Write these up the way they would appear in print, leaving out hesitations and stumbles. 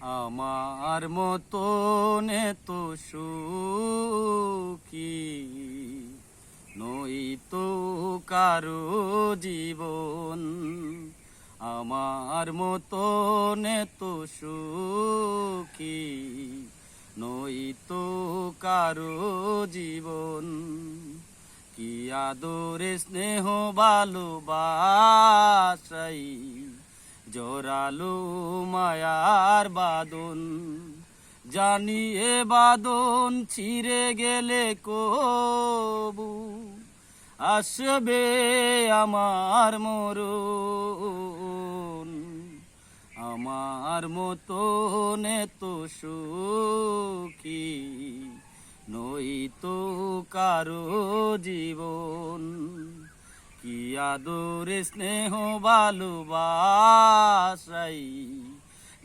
আমার মতন এত সুখী নই তো কারো জীবন। আমার মতন এত সুখী নই তো কারো জীবন। কি আদরে স্নেহ ভালোবাসাই জোরালো মায়ার বাঁধন। জানি এ বাঁধন ছিঁড়ে গেলে কবু আসবে আমার মরণ। আমার মতন এত সুখী নই তো কারো জীবন। কি আদরে স্নেহ ভালোবাসাই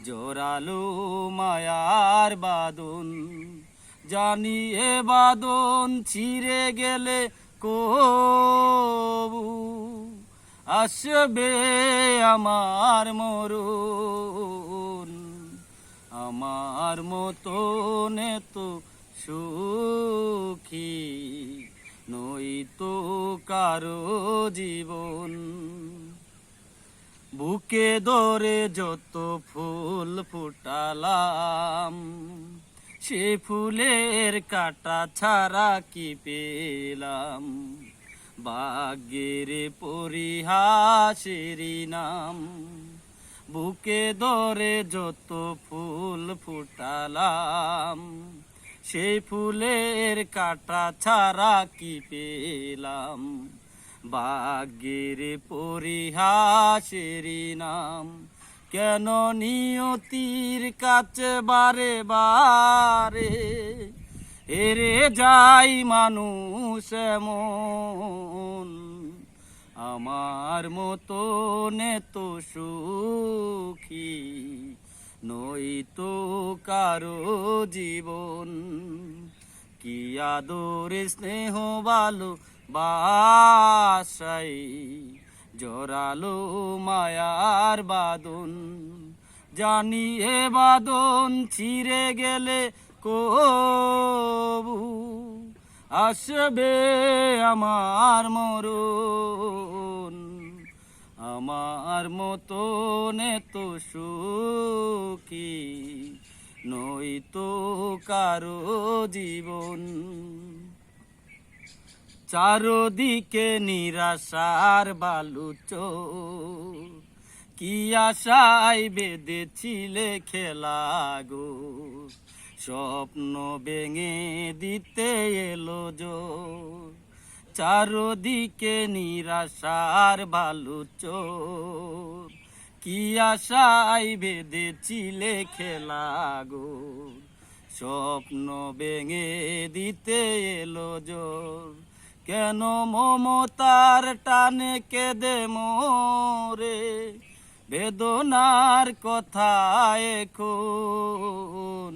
জোরালো মায়ার বাঁধন। জানি এ বাঁধন ছিঁড়ে গেলে কবু আসবে আমার মরণ। আমার মতন এত সুখী নই তো কারো জীবন। বুকে ধরে যত ফুল ফুটালাম সে ফুলের কাটা ছাড়া কি পেলাম। ভাগ্যের পরিহাসেরই নাম। বুকে ধরে যত ফুল ফুটালাম সেই ফুলের কাটা ছাড়া কি পেলাম। ভাগ্যের পরিহাসেরই নাম। কেন নিয়তির কাছে বারে বারে হেরে যাই মানুষ এমন। আমার মতন এত সুখী নই তো কারো জীবন। কি আদরে স্নেহ ভালোবাসাই জোরালো মায়ার বাঁধন। জানি এ বাঁধন ছিঁড়ে গেলে কবু আসবে আমার মরণ। আমার মতন এত সুখী নই তো কারো জীবন। চারদিকে নিরাশার বালুচর কি আশায় বেঁধেছিলে খেলা গো। স্বপ্ন ভেঙে দিতে এলো জোর। চারদিকে নিরাশার বালুচর কি আশায় বেঁধেছিলে খেলা গো। স্বপ্ন ভেঙে দিতে এলো জোর। কেন মমতার টানে কেঁদে মোরে বেদনার কথা এখন।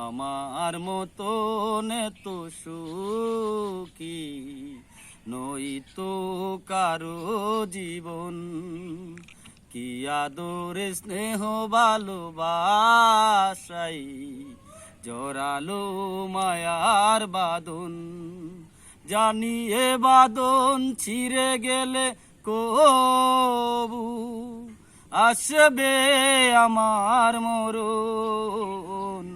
আমার মতন এত সুখী নই তো কারো জীবন। কি আদরে স্নেহ ভালোবাসাই জোরালো মায়ার বাঁধন। জানি এ বাঁধন ছিঁড়ে গেলে কবু আসবে আমার মরণ।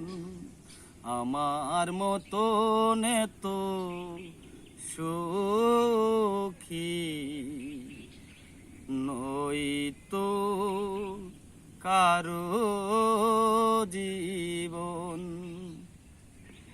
আমার মতন এত সুখী নই তো কারো জীবন।